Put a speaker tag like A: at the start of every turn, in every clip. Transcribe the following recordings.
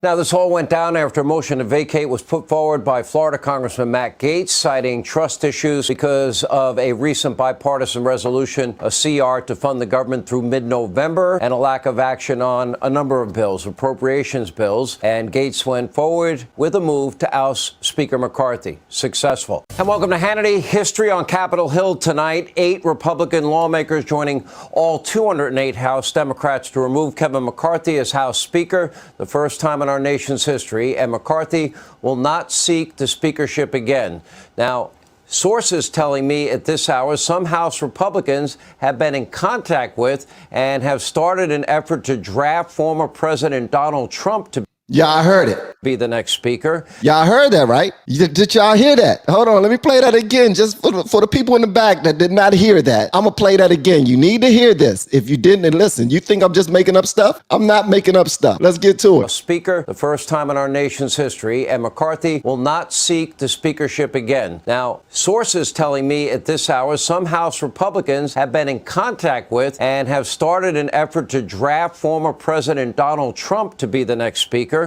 A: Now, this all went down after a motion to vacate was put forward by Florida Congressman Matt Gaetz, citing trust issues because of a recent bipartisan resolution, a CR, to fund the government through mid-November, and a lack of action on a number of bills, appropriations bills. And Gaetz went forward with a move to oust Speaker McCarthy. Successful. And welcome to Hannity. History on Capitol Hill tonight. 8 Republican lawmakers joining all 208 House Democrats to remove Kevin McCarthy as House Speaker, the first time in our nation's history, and McCarthy will not seek the speakership again. Now, sources telling me at this hour some House Republicans have been in contact with and have started an effort to draft former President Donald Trump to
B: I heard it.
A: Be the next speaker.
B: Y'all heard that, right? Did y'all hear that? Hold on, let me play that again, just for the people in the back that did not hear that. I'm gonna play that again. You need to hear this. If you didn't, and listen, you think I'm just making up stuff? I'm not making up stuff. Let's get to it.
A: Speaker, the first time in our nation's history, and McCarthy will not seek the speakership again. Now, sources telling me at this hour some House Republicans have been in contact with and have started an effort to draft former President Donald Trump to be the next speaker.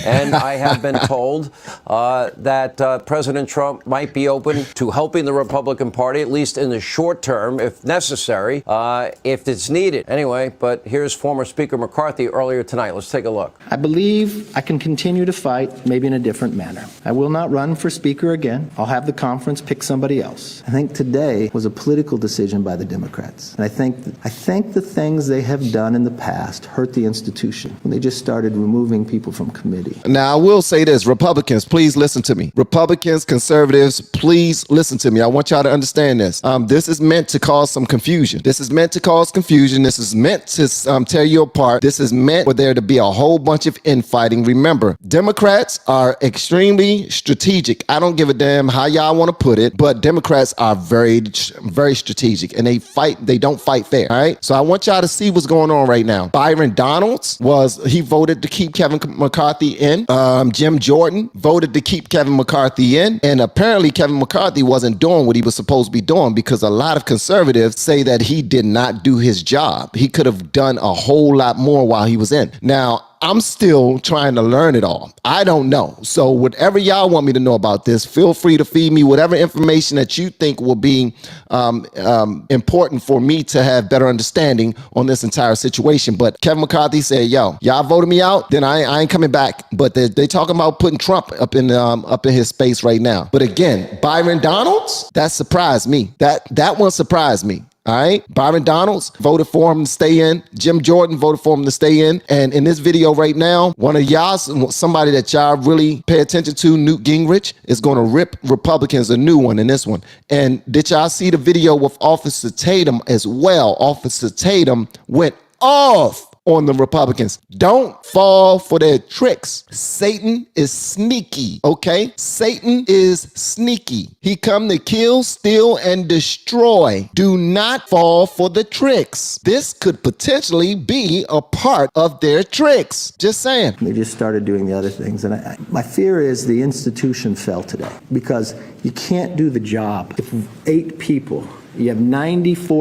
A: And I have been told that President Trump might be open to helping the Republican Party, at least in the short term, if necessary, if it's needed. Anyway, but here's former Speaker McCarthy earlier tonight. Let's take a look.
C: I believe I can continue to fight, maybe in a different manner. I will not run for Speaker again. I'll have the conference pick somebody else. I think today was a political decision by the Democrats. And I think the things they have done in the past hurt the institution when they just started removing people from committee.
B: Now, I will say this, Republicans, please listen to me. Republicans, conservatives, please listen to me. I want y'all to understand this. This is meant to cause some confusion. This is meant to cause confusion. This is meant to tear you apart. This is meant for there to be a whole bunch of infighting. Remember, Democrats are extremely strategic. I don't give a damn how y'all want to put it, but Democrats are very, very strategic, and they don't fight fair, all right? So I want y'all to see what's going on right now. Byron Donalds he voted to keep Kevin McCarthy in. Jim Jordan voted to keep Kevin McCarthy in. And apparently Kevin McCarthy wasn't doing what he was supposed to be doing, because a lot of conservatives say that he did not do his job. He could have done a whole lot more while he was in. Now, I'm still trying to learn it all. I don't know. So whatever y'all want me to know about this, feel free to feed me whatever information that you think will be important for me to have better understanding on this entire situation. But Kevin McCarthy said, yo, y'all voted me out, then I ain't coming back. But they talking about putting Trump up in his space right now. But again, Byron Donalds, that surprised me. That one surprised me. All right. Byron Donalds voted for him to stay in. Jim Jordan voted for him to stay in. And in this video right now, one of y'all, somebody that y'all really pay attention to, Newt Gingrich, is going to rip Republicans a new one in this one. And did y'all see the video with Officer Tatum as well? Officer Tatum went off on the Republicans. Don't fall for their tricks. Satan is sneaky, okay? Satan is sneaky. He come to kill, steal, and destroy. Do not fall for the tricks. This could potentially be a part of their tricks. Just saying.
C: They just started doing the other things. And my fear is the institution fell today, because you can't do the job if 8 people, you have 94%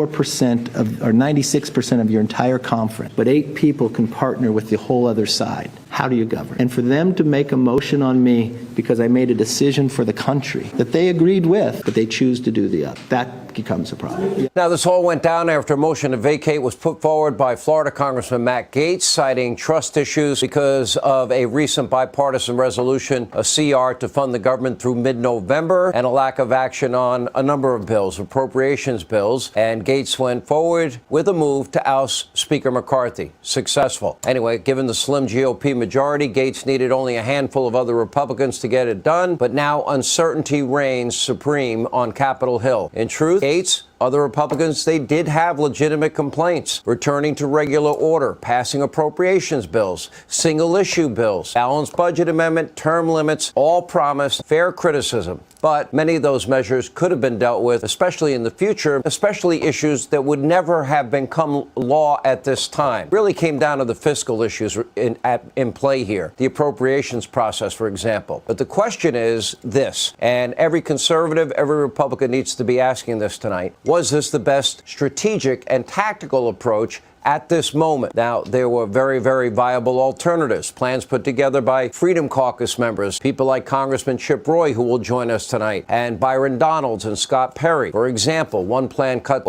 C: or 96% of your entire conference, but 8 people can partner with the whole other side. How do you govern? And for them to make a motion on me because I made a decision for the country that they agreed with, but they choose to do the other, that becomes a problem.
A: Now, this all went down after a motion to vacate was put forward by Florida Congressman Matt Gaetz, citing trust issues because of a recent bipartisan resolution, a CR, to fund the government through mid-November, and a lack of action on a number of bills, appropriations bills. And Gaetz went forward with a move to oust Speaker McCarthy. Successful. Anyway, given the slim GOP majority, Gaetz needed only a handful of other Republicans to get it done, but now uncertainty reigns supreme on Capitol Hill. In truth, Gaetz, other Republicans, they did have legitimate complaints. Returning to regular order, passing appropriations bills, single-issue bills, balanced budget amendment, term limits, all promised fair criticism. But many of those measures could have been dealt with, especially in the future, especially issues that would never have become law at this time. Really came down to the fiscal issues in play here, the appropriations process, for example. But the question is this, and every conservative, every Republican needs to be asking this tonight: was this the best strategic and tactical approach at this moment. Now, there were very, very viable alternatives, plans put together by Freedom Caucus members, people like Congressman Chip Roy, who will join us tonight, and Byron Donalds and Scott Perry. For example, one plan cut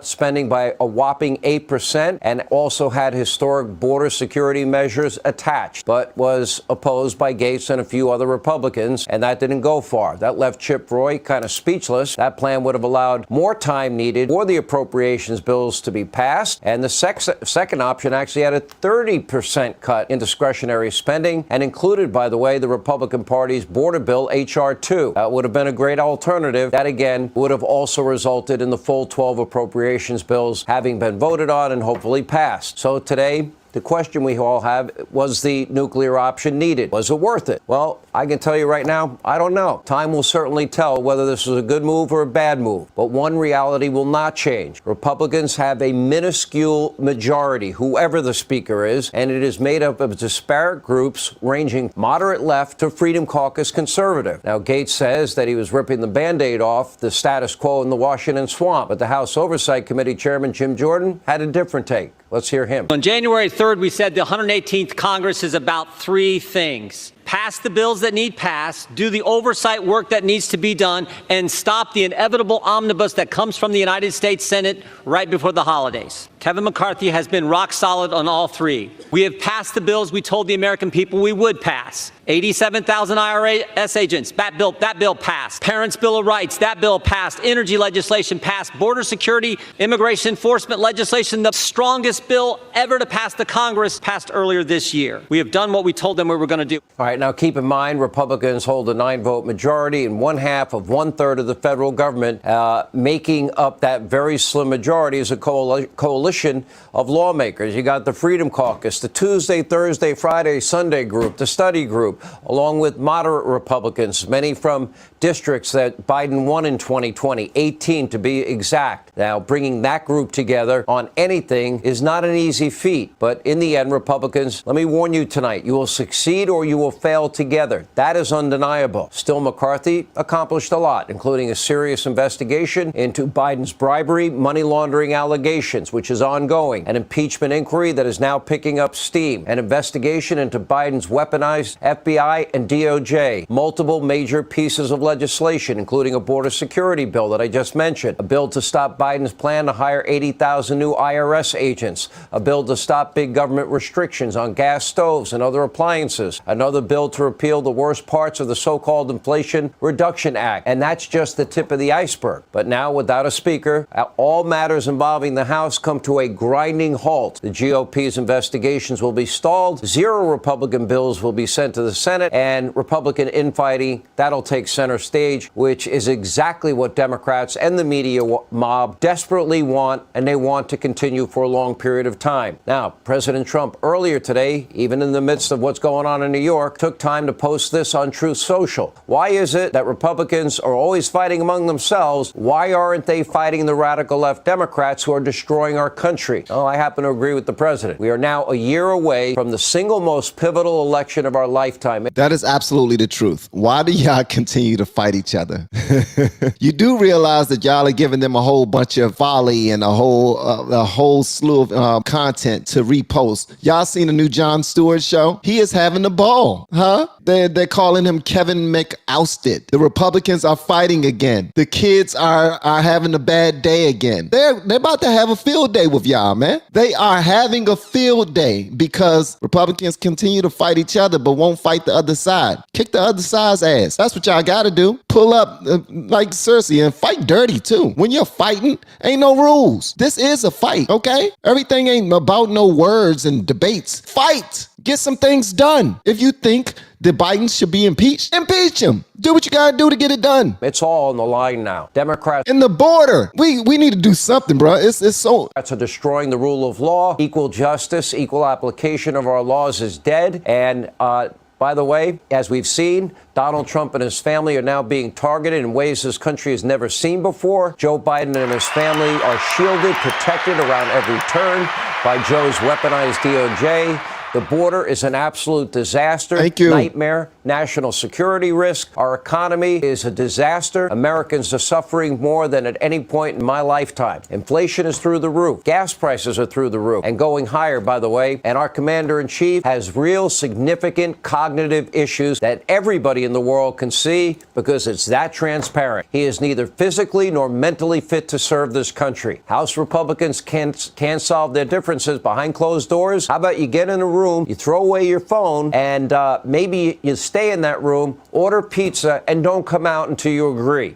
A: spending by a whopping 8% and also had historic border security measures attached, but was opposed by Gates and a few other Republicans, and that didn't go far. That left Chip Roy kind of speechless. That plan would have allowed more time needed for the appropriations bills to be passed, and the second option actually had a 30% cut in discretionary spending and included, by the way, the Republican Party's border bill, H.R. 2. That would have been a great alternative. That, again, would have also resulted in the full 12 appropriations bills having been voted on and hopefully passed. So today, the question we all have, was the nuclear option needed? Was it worth it? Well, I can tell you right now, I don't know. Time will certainly tell whether this was a good move or a bad move. But one reality will not change. Republicans have a minuscule majority, whoever the speaker is, and it is made up of disparate groups ranging moderate left to Freedom Caucus conservative. Now, Gates says that he was ripping the Band-Aid off the status quo in the Washington swamp, but the House Oversight Committee Chairman Jim Jordan had a different take. Let's hear him.
D: On January 3rd, we said the 118th Congress is about three things: pass the bills that need passed, do the oversight work that needs to be done, and stop the inevitable omnibus that comes from the United States Senate right before the holidays. Kevin McCarthy has been rock solid on all three. We have passed the bills we told the American people we would pass. 87,000 IRS agents, that bill passed. Parents' Bill of Rights, that bill passed. Energy legislation passed. Border security, immigration enforcement legislation, the strongest bill ever to pass the Congress, passed earlier this year. We have done what we told them we were going to do.
A: All right, now keep in mind, Republicans hold a 9-vote majority and 1/2 of 1/3 of the federal government. Making up that very slim majority is a coalition of lawmakers. You got the Freedom Caucus, the Tuesday, Thursday, Friday, Sunday group, the study group, along with moderate Republicans, many from districts that Biden won in 2020, 18 to be exact. Now, bringing that group together on anything is not an easy feat. But in the end, Republicans, let me warn you tonight, you will succeed or you will fail together. That is undeniable. Still, McCarthy accomplished a lot, including a serious investigation into Biden's bribery, money laundering allegations, which is ongoing, an impeachment inquiry that is now picking up steam, an investigation into Biden's weaponized FBI and DOJ, multiple major pieces of legislation, including a border security bill that I just mentioned, a bill to stop Biden's plan to hire 80,000 new IRS agents, a bill to stop big government restrictions on gas stoves and other appliances, another bill to repeal the worst parts of the so-called Inflation Reduction Act. And that's just the tip of the iceberg. But now, without a speaker, all matters involving the House come to a grinding halt. The GOP's investigations will be stalled, 0 Republican bills will be sent to the Senate, and Republican infighting, that'll take center stage, which is exactly what Democrats and the media mob desperately want, and they want to continue for a long period of time. Now, President Trump earlier today, even in the midst of what's going on in New York, took time to post this on Truth Social. Why is it that Republicans are always fighting among themselves? Why aren't they fighting the radical left Democrats who are destroying our country? Oh, I happen to agree with the president. We are now a year away from the single most pivotal election of our lifetime.
B: That is absolutely the truth. Why do y'all continue to fight each other? You do realize that y'all are giving them a whole bunch of folly and a whole slew of content to repost. Y'all seen the new Jon Stewart show? He is having a ball, huh? They're calling him Kevin McOusted. The Republicans are fighting again. The kids are having a bad day again. They're about to have a field day with y'all, man. They are having a field day because Republicans continue to fight each other but won't fight the other side. Kick the other side's ass. That's what y'all got to do. Pull up like Cersei and fight dirty too. When you're fighting, ain't no rules. This is a fight, okay? Everything ain't about no words and debates. Fight. Get some things done. If you think that Biden should be impeached, impeach him. Do what you gotta do to get it done.
A: It's all on the line now. Democrats
B: in the border. We need to do something, bro. It's so.
A: Are destroying the rule of law. Equal justice, equal application of our laws is dead. And by the way, as we've seen, Donald Trump and his family are now being targeted in ways this country has never seen before. Joe Biden and his family are shielded, protected around every turn by Joe's weaponized DOJ. The border is an absolute disaster,
B: Thank you.
A: nightmare. national security risk. Our economy is a disaster. Americans are suffering more than at any point in my lifetime. Inflation is through the roof. Gas prices are through the roof and going higher, by the way. And our commander-in-chief has real significant cognitive issues that everybody in the world can see because it's that transparent. He is neither physically nor mentally fit to serve this country. House Republicans can't solve their differences behind closed doors. How about you get in a room, you throw away your phone, and maybe you stay in that room, order pizza, and don't come out until you agree.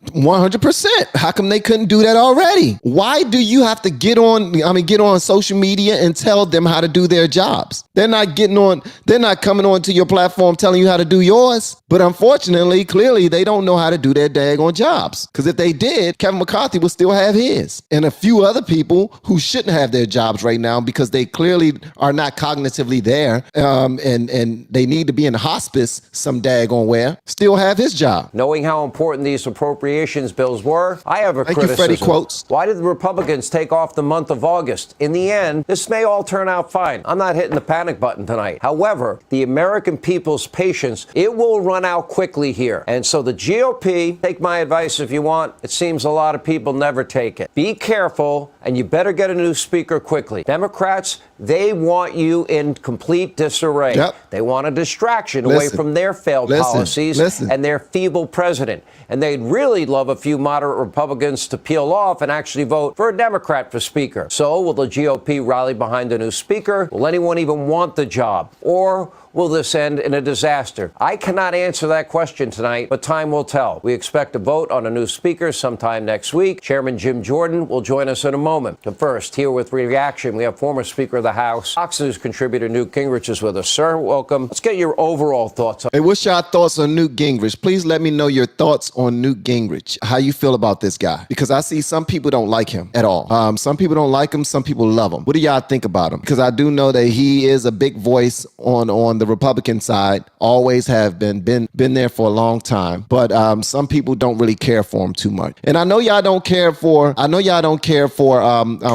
B: 100%. How come they couldn't do that already? Why do you have to get on social media and tell them how to do their jobs? They're not coming on to your platform telling you how to do yours. But unfortunately, clearly, they don't know how to do their daggone jobs. Because if they did, Kevin McCarthy would still have his. And a few other people who shouldn't have their jobs right now because they clearly are not cognitively there and they need to be in hospice some daggone where, still have his job.
A: Knowing how important these appropriations bills were, I have a criticism.
B: Thank you, Freddie Quotes.
A: Why did the Republicans take off the month of August? In the end, this may all turn out fine. I'm not hitting the panic button tonight. However, the American people's patience, it will run out quickly here. And so the GOP, take my advice if you want. It seems a lot of people never take it. Be careful, and you better get a new speaker quickly. Democrats, they want you in complete disarray.
B: Yep.
A: They want a distraction away from their failed policies and their feeble president. And they'd really love a few moderate Republicans to peel off and actually vote for a Democrat for speaker. So will the GOP rally behind a new speaker? Will anyone even want the job? Or will this end in a disaster? I cannot answer that question tonight, but time will tell. We expect a vote on a new speaker sometime next week. Chairman Jim Jordan will join us in a moment. But first, here with reaction, we have former Speaker of the House, Fox News contributor Newt Gingrich is with us. Sir, welcome. Let's get your overall thoughts.
B: Hey, what's your thoughts on Newt Gingrich? Please let me know your thoughts on Newt Gingrich. How you feel about this guy? Because I see some people don't like him at all. Some people don't like him. Some people love him. What do y'all think about him? Because I do know that he is a big voice on the Republican side, always have been there for a long time. But some people don't really care for him too much. And I know y'all don't care for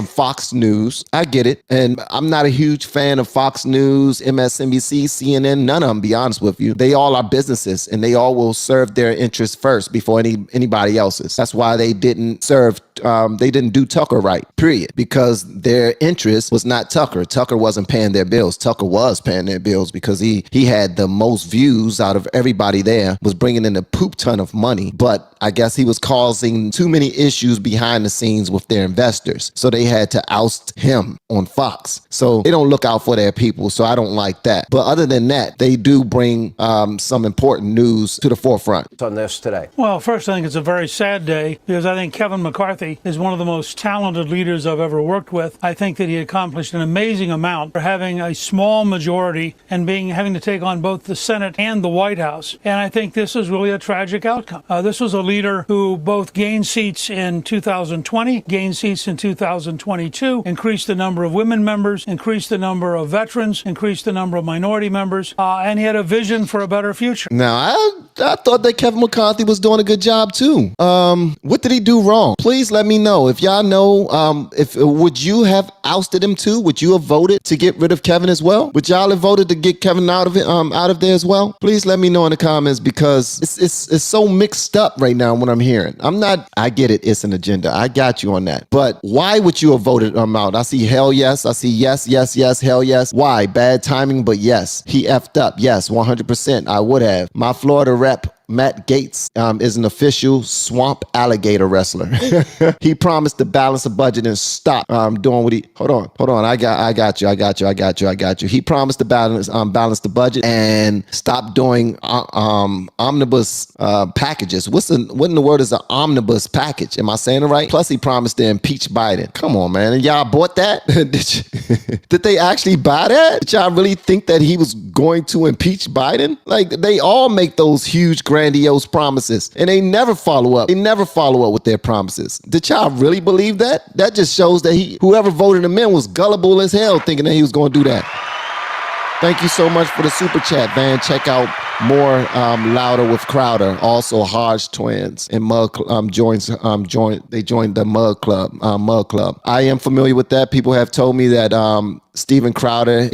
B: Fox News. I get it. And I'm not a huge fan of Fox News, MSNBC, CNN, none of them, be honest with you. They all are businesses and they all will serve their interests first before anybody else's. That's why they didn't do Tucker right, period. Because their interest was not Tucker. Tucker wasn't paying their bills. Tucker was paying their bills because he had the most views out of everybody there, was bringing in a poop ton of money. But I guess he was causing too many issues behind the scenes with their investors. So they had to oust him on Fox. So they don't look out for their people. So I don't like that. But other than that, they do bring some important news to the forefront.
A: On this today.
E: Well, first, I think it's a very sad day because I think Kevin McCarthy is one of the most talented leaders I've ever worked with. I think that he accomplished an amazing amount for having a small majority and having to take on both the Senate and the White House. And I think this is really a tragic outcome. This was a leader who both gained seats in 2020, gained seats in 2022, increased the number of women members, increased the number of veterans, increased the number of minority members, and he had a vision for a better future.
B: Now, I thought that Kevin McCarthy was doing a good job too. What did he do wrong? Please let me know. If y'all know, would you have ousted him too? Would you have voted to get rid of Kevin as well? Would y'all have voted to get Kevin out of there as well? Please let me know in the comments because it's so mixed up right now what I'm hearing. I get it. It's an agenda. I got you on that. But why would you have voted him out? I see hell yes. I see yes, hell yes. Why? Bad timing, but yes. He effed up. Yes, 100%. I would have. My Florida rep, Matt Gaetz, is an official swamp alligator wrestler. He promised to balance the budget and stop doing what he. Hold on. I got you. He promised to balance the budget and stop doing omnibus packages. What in the word is an omnibus package? Am I saying it right? Plus, he promised to impeach Biden. Come on, man. And y'all bought that? Did they actually buy that? Did y'all really think that he was going to impeach Biden? Like, they all make those huge grandiose promises and they never follow up. They never follow up with their promises. Did y'all really believe that? That just shows that whoever voted him in was gullible as hell thinking that he was going to do that. Thank you so much for the super chat, Van. Check out more Louder with Crowder. Also, Hodge twins and Mug joined the Mug Club. I am familiar with that. People have told me that Steven Crowder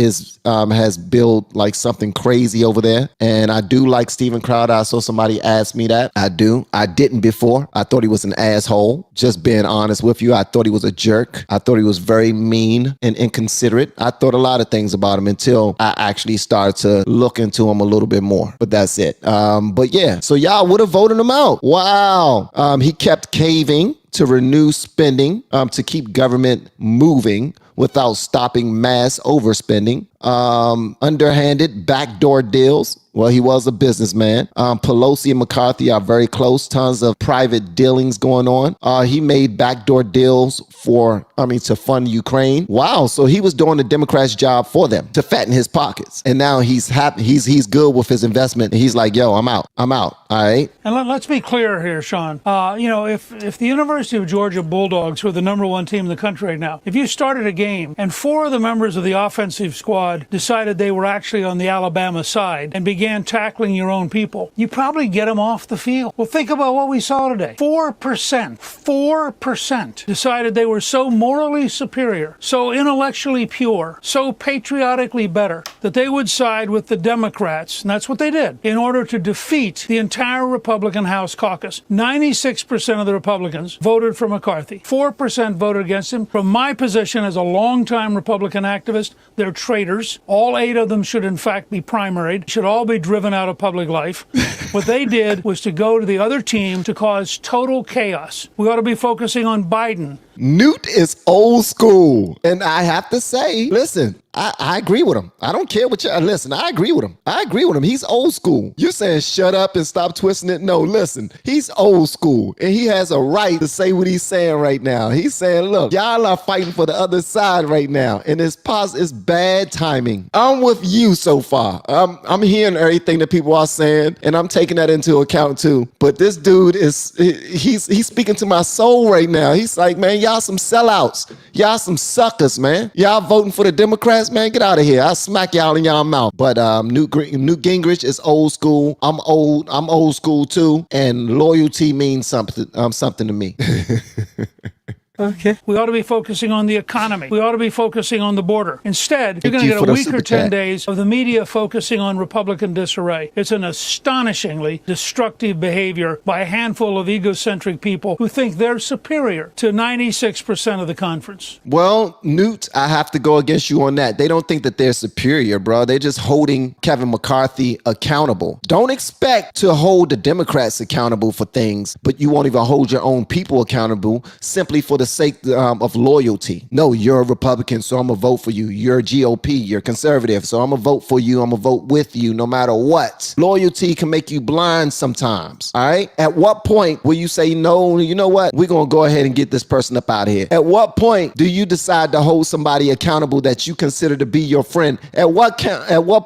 B: has built like something crazy over there. And I do like Steven Crowder. I saw somebody ask me that. I do. I didn't before. I thought he was an asshole. Just being honest with you. I thought he was a jerk. I thought he was very mean and inconsiderate. I thought a lot of things about him until I actually started to look into him a little bit more. But that's it. But yeah, so y'all would have voted him out. Wow. He kept caving to renew spending, to keep government moving without stopping mass overspending. Underhanded backdoor deals. Well, he was a businessman. Pelosi and McCarthy are very close. Tons of private dealings going on. He made backdoor deals to fund Ukraine. Wow. So he was doing the Democrats' job for them to fatten his pockets. And now he's happy. He's good with his investment. And he's like, yo, I'm out. All right.
E: And let's be clear here, Sean. If the University of Georgia Bulldogs, who are the #1 team in the country right now, if you started a game and 4 of the members of the offensive squad decided they were actually on the Alabama side and began tackling your own people, you probably get them off the field. Well, think about what we saw today. 4% decided they were so morally superior, so intellectually pure, so patriotically better that they would side with the Democrats, and that's what they did, in order to defeat the entire Republican House caucus. 96% of the Republicans voted for McCarthy. 4% voted against him. From my position as a longtime Republican activist, they're traitors. All 8 of them should in fact be primaried, should all be driven out of public life. What they did was to go to the other team to cause total chaos. We ought to be focusing on Biden.
B: Newt is old school. And I have to say, listen, I agree with him. I don't care what listen, I agree with him. He's old school. You're saying shut up and stop twisting it. No, listen, he's old school and he has a right to say what he's saying right now. He's saying, look, y'all are fighting for the other side right now. And it's bad timing. I'm with you so far. I'm hearing everything that people are saying and I'm taking that into account too. But this dude he's speaking to my soul right now. He's like, man, y'all some sellouts. Y'all some suckers, man. Y'all voting for the Democrats, man. Get out of here. I'll smack y'all in y'all mouth. But Newt Gingrich is old school. I'm old school too. And loyalty means something to me.
E: Okay. We ought to be focusing on the economy. We ought to be focusing on the border. Instead, you're going to get a week or 10 days of the media focusing on Republican disarray. It's an astonishingly destructive behavior by a handful of egocentric people who think they're superior to 96% of the conference.
B: Well, Newt, I have to go against you on that. They don't think that they're superior, bro. They're just holding Kevin McCarthy accountable. Don't expect to hold the Democrats accountable for things, but you won't even hold your own people accountable simply for the sake of loyalty. No, you're a Republican, so I'm gonna vote for you. You're a GOP, you're conservative, so I'm gonna vote for you. I'm gonna vote with you no matter what. Loyalty can make you blind sometimes, all right? At what point will you say, no, you know what? We're gonna go ahead and get this person up out of here. At what point do you decide to hold somebody accountable that you consider to be your friend? At what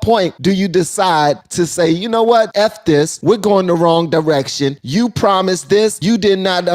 B: point do you decide to say, you know what? F this, we're going the wrong direction. You promised this, you did not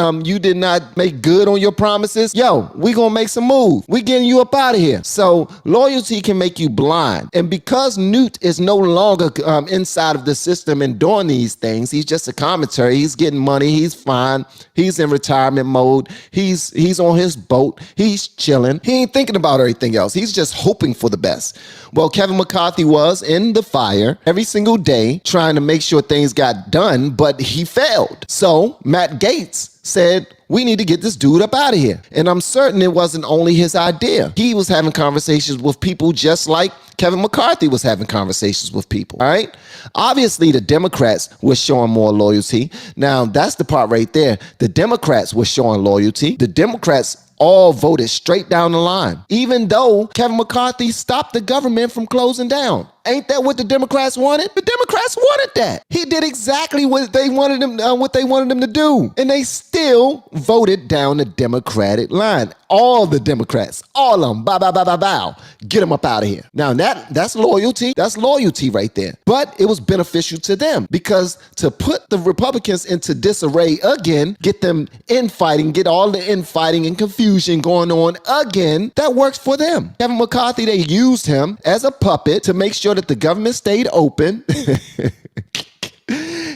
B: make good on your promises. Yo, we gonna make some move. We getting you up out of here. So loyalty can make you blind. And because Newt is no longer inside of the system and doing these things, he's just a commentary. He's getting money. He's fine. He's in retirement mode. He's on his boat. He's chilling. He ain't thinking about everything else. He's just hoping for the best. Well, Kevin McCarthy was in the fire every single day trying to make sure things got done, but he failed. So Matt Gaetz said, we need to get this dude up out of here. And I'm certain it wasn't only his idea. He was having conversations with people just like Kevin McCarthy was having conversations with people, all right? Obviously, the Democrats were showing more loyalty. Now, that's the part right there. The Democrats were showing loyalty. The Democrats all voted straight down the line, even though Kevin McCarthy stopped the government from closing down. Ain't that what the Democrats wanted? The Democrats wanted that. He did exactly what they wanted him to do. And they still voted down the Democratic line. All the Democrats, all of them, bow. Get them up out of here. Now that's loyalty. That's loyalty right there. But it was beneficial to them because to put the Republicans into disarray again, get them infighting, get all the infighting and confusion going on again, that works for them. Kevin McCarthy, they used him as a puppet to make sure that the government stayed open.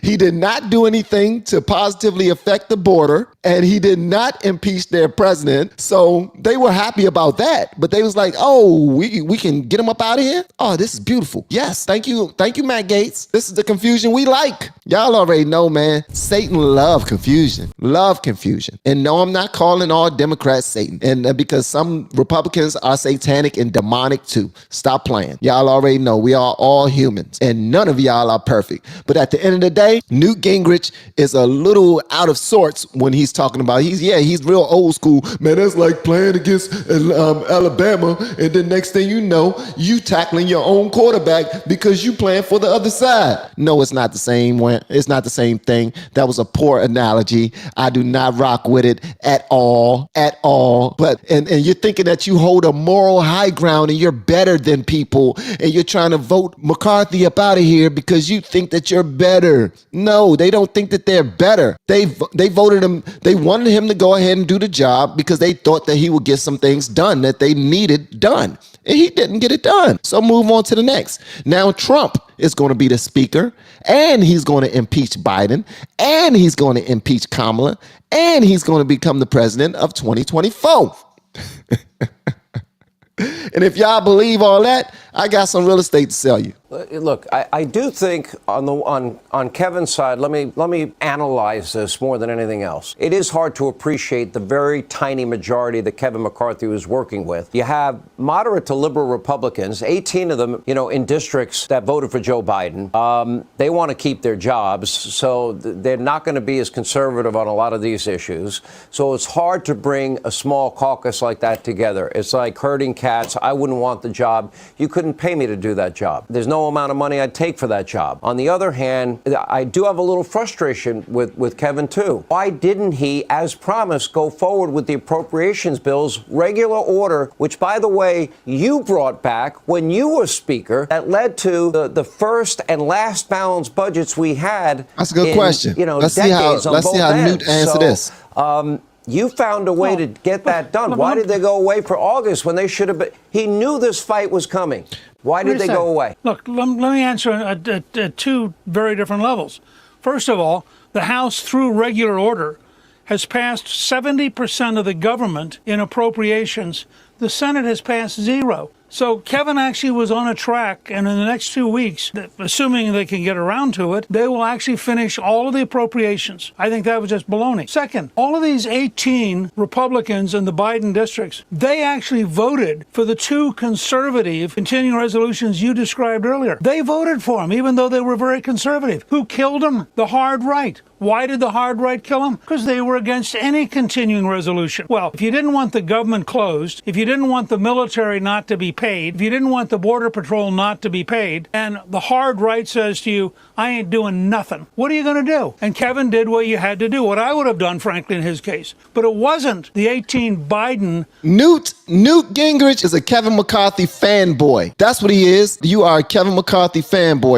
B: He did not do anything to positively affect the border, and he did not impeach their president. So they were happy about that. But they was like, oh, we can get him up out of here? Oh, this is beautiful. Yes, thank you. Thank you, Matt Gaetz. This is the confusion we like. Y'all already know, man. Satan love confusion. Love confusion. And no, I'm not calling all Democrats Satan. And because some Republicans are satanic and demonic too. Stop playing. Y'all already know we are all humans. And none of y'all are perfect. But at the end of the day, Newt Gingrich is a little out of sorts when he's talking about, he's real old school. Man, that's like playing against Alabama. And then next thing you know, you tackling your own quarterback because you playing for the other side. No, it's not the same one. It's not the same thing. That was a poor analogy. I do not rock with it at all. But and you're thinking that you hold a moral high ground and you're better than people, and you're trying to vote McCarthy up out of here because you think that you're better. No, they don't think that they're better. They voted him. They wanted him to go ahead and do the job because they thought that he would get some things done that they needed done. And he didn't get it done. So move on to the next. Now Trump is going to be the speaker, and he's going to impeach Biden, and he's going to impeach Kamala, and he's going to become the president of 2024. And if y'all believe all that, I got some real estate to sell you.
A: Look, I do think on Kevin's side, let me analyze this more than anything else. It is hard to appreciate the very tiny majority that Kevin McCarthy was working with. You have moderate to liberal Republicans, 18 of them, in districts that voted for Joe Biden. They want to keep their jobs, so they're not going to be as conservative on a lot of these issues. So it's hard to bring a small caucus like that together. It's like herding cats. I wouldn't want the job. You couldn't pay me to do that job. There's no amount of money I'd take for that job. On the other hand, I do have a little frustration with Kevin too. Why didn't he, as promised, go forward with the appropriations bills, regular order, which, by the way, you brought back when you were speaker, that led to the first and last balanced budgets we had.
B: That's a good question. Let's see how Newt answer this.
A: You found a way to get that done. Why did they go away for August when they should have been? He knew this fight was coming. Why did they go away?
E: Look, let me answer at two very different levels. First of all, the House, through regular order, has passed 70% of the government in appropriations. The Senate has passed 0. So Kevin actually was on a track, and in the next 2 weeks, assuming they can get around to it, they will actually finish all of the appropriations. I think that was just baloney. Second, all of these 18 Republicans in the Biden districts, they actually voted for the 2 conservative continuing resolutions you described earlier. They voted for them, even though they were very conservative. Who killed them? The hard right. Why did the hard right kill them? Because they were against any continuing resolution. Well, if you didn't want the government closed, if you didn't want the military not to be paid, if you didn't want the Border Patrol not to be paid, and the hard right says to you, I ain't doing nothing, what are you going to do? And Kevin did what you had to do, what I would have done, frankly, in his case. But it wasn't the 18 Biden.
B: Newt Gingrich is a Kevin McCarthy fanboy. That's what he is. You are a Kevin McCarthy fanboy.